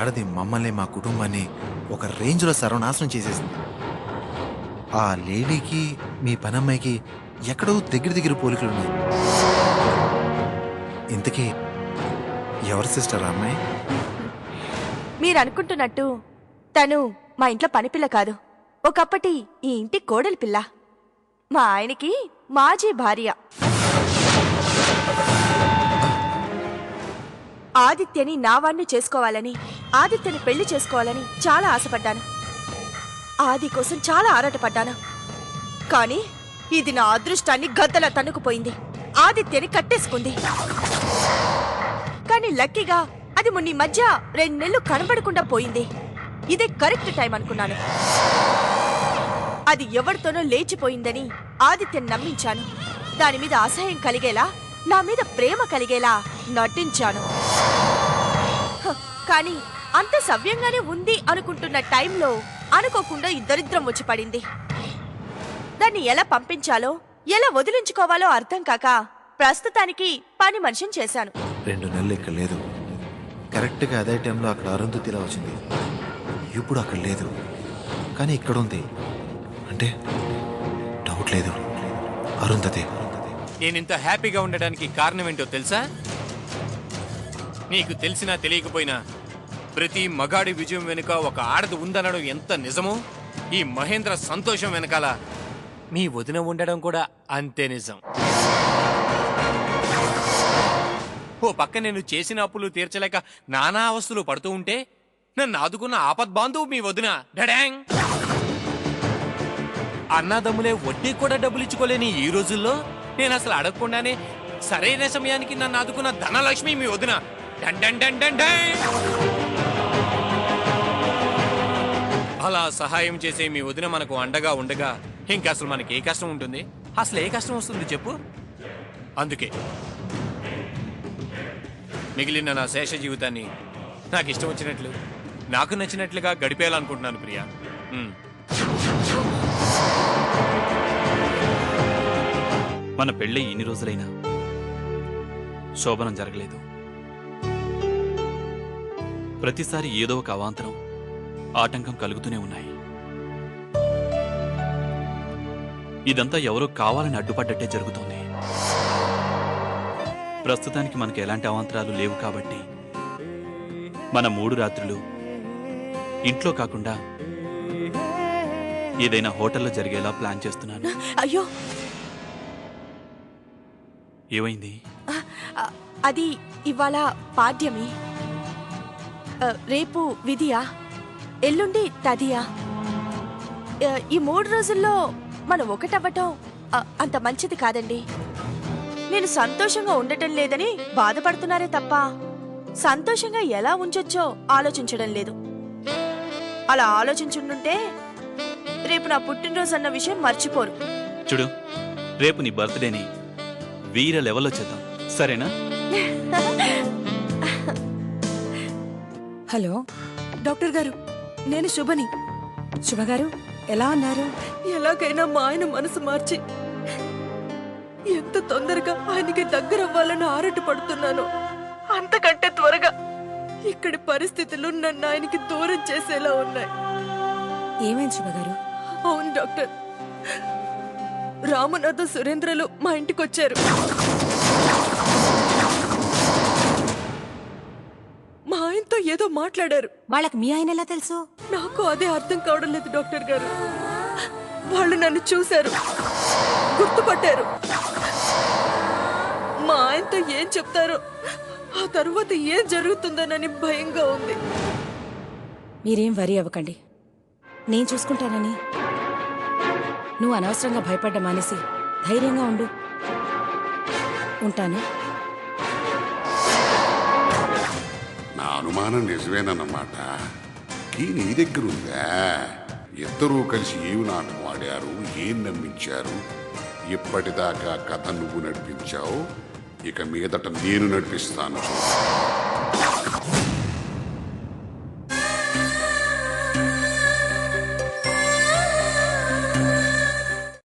ఆడది మమ్మల్ని మా కుటుంబాన్ని ఒక రేంజ్లో సర్వనాశనం చేసేసింది. ఆ లేడీకి మీ పనమ్మాయికి ఎక్కడో దగ్గర పోలికలు ఉన్నాయి. ఇంతకీ ఎవరి సిస్టర్ అమ్మాయి? మీరు అనుకుంటున్నట్టు తను మా ఇంట్లో పనిపిల్ల కాదు. ఒకప్పటి ఈ ఇంటి కోడలి పిల్ల. మా ఆయనకి మాజీ భార్య. ఆదిత్యని నా వాణ్ణి చేసుకోవాలని, ఆదిత్యని పెళ్లి చేసుకోవాలని చాలా ఆశపడ్డాను. ఆది కోసం చాలా ఆరాటపడ్డాను. కానీ ఇది నా అదృష్టాన్ని గద్దలా తన్నుకుపోయింది. ఆదిత్యని కట్టేసుకుంది. కానీ లక్కీగా అది మొన్న ఈ మధ్య 2 నెలలు కనబడకుండా పోయింది. ఇదే కరెక్ట్ టైం అనుకున్నాను. అది ఎవరితోనో లేచిపోయిందని ఆదిత్యని నమ్మించాను. దాని మీద అసహ్యం కలిగేలా, నా మీద ప్రేమ కలిగేలా నటించాను. కానీ అంత సవ్యంగానే ఉంది అనుకుంటున్న టైంలో అనుకోకుండా ఈ దరిద్రం వచ్చి పడింది. దాన్ని ఎలా పంపించాలో, ఎలా వదిలించుకోవాలో అర్థం కాక ప్రస్తుతానికి పని మనిషిని చేశాను. 2 నెలలు ఇక్కడ లేదు. కరెక్ట్గా అదే టైంలో అక్కడ అరుంధతిలా వచ్చింది. ఇప్పుడు అక్కడ లేదు, కానీ ఇక్కడ ఉంది. అంటే డౌట్ లేదు, అరుంధతి. నేనింత హ్యాపీగా ఉండడానికి కారణం ఏంటో తెలుసా? నీకు తెలిసినా తెలియకపోయినా ప్రతి మగాడి విజయం వెనుక ఒక ఆడది ఉందనడం ఎంత నిజమో, ఈ మహేంద్ర సంతోషం వెనకాల మీ వదిన ఉండడం కూడా అంతే నిజం. ఓ పక్క నేను చేసిన అప్పులు తీర్చలేక నానా అవస్థలు పడుతూ ఉంటే నన్ను ఆదుకున్న ఆపద్బాంధువు మీ వదిన. డడాంగ్! అన్నాదమ్ములే వడ్డీ కూడా డబ్బులు ఇచ్చుకోలేని ఈ రోజుల్లో నేను అసలు అడగకుండానే సరైన సమయానికి నన్ను ఆదుకున్న ధనలక్ష్మి మీ వదిన. అలా సహాయం చేసే మీ వదిన మనకు అండగా ఉండగా ఇంకా అసలు మనకి ఏ కష్టం ఉంటుంది? అసలు ఏ కష్టం వస్తుంది చెప్పు? అందుకే మిగిలిన నా శేష జీవితాన్ని నాకు ఇష్టం వచ్చినట్లు, నాకు నచ్చినట్లుగా గడిపేయాలనుకుంటున్నాను ప్రియా. మన పెళ్ళి ఇన్ని రోజులైనా శోభనం జరగలేదు. ప్రతిసారి ఏదో ఒక అవాంతరం, ఆటంకం కలుగుతూనే ఉన్నాయి. ఇదంతా ఎవరో కావాలని అడ్డుపడ్డట్టే జరుగుతోంది. ప్రస్తుతానికి మనకు ఎలాంటి అవాంతరాలు లేవు కాబట్టి మన 3 రాత్రులు ఇంట్లో కాకుండా ఏదైనా హోటల్లో జరిగేలా ప్లాన్ చేస్తున్నాను. అయ్యో, ఏమైంది? అది ఇవాళ పాడ్యమి, రేపు విధియా, ఎల్లుండి తదియా. ఈ 3 రోజుల్లో మనం ఒకటవ్వటం అంత మంచిది కాదండి. నేను సంతోషంగా ఉండటం లేదని బాధపడుతున్నారే తప్ప సంతోషంగా ఎలా ఉంచొచ్చో ఆలోచించడం లేదు. అలా ఆలోచించుంటే రేపు నా పుట్టినరోజు అన్న విషయం మర్చిపోరు. చూడు, రేపు నీ బర్త్డేని వీర లెవెల్లో చేద్దాం, సరేనా? హలో డాక్టర్ గారు, నేను శుభని. శుభగారు ఎలా ఉన్నారు? ఎలాగైనా మా ఆయన మనసు మార్చి ఎంత తొందరగా ఆయనకి దగ్గర అవ్వాలని ఆరాటపడుతున్నాను. అంతకంటే త్వరగా ఇక్కడి పరిస్థితులు నన్ను ఆయనకి దూరం చేసేలా ఉన్నాయి. ఏమైంది శుభగారు? అవును డాక్టర్, రామనాథ సురేంద్రలు మా ఇంటికి వచ్చారు. మా ఆయనతో ఏదో మాట్లాడారు. వాళ్ళకి మీ ఆయన ఎలా తెలుసు? నాకు అదే అర్థం కావడం లేదు డాక్టర్ గారు. వాళ్ళు నన్ను చూశారు, గుర్తుపట్టారు. మా ఆయనతో ఏం చెప్తారో, ఆ తరువాత ఏం జరుగుతుందోనని భయంగా ఉంది. మీరేం వరి అవ్వకండి, నేను చూసుకుంటానని. నువ్వు అనవసరంగా భయపడ్డ మానేసి ధైర్యంగా ఉండు. ఉంటాను. నా అనుమానం నిజమేనన్నమాట. ఈ నీ దగ్గరుందా? ఇద్దరూ కలిసి ఏమి నాటకం ఆడారు, ఏం నమ్మించారు? ఇప్పటిదాకా కథ నువ్వు నడిపించావు, ఇక మీదట నేను నడిపిస్తాను.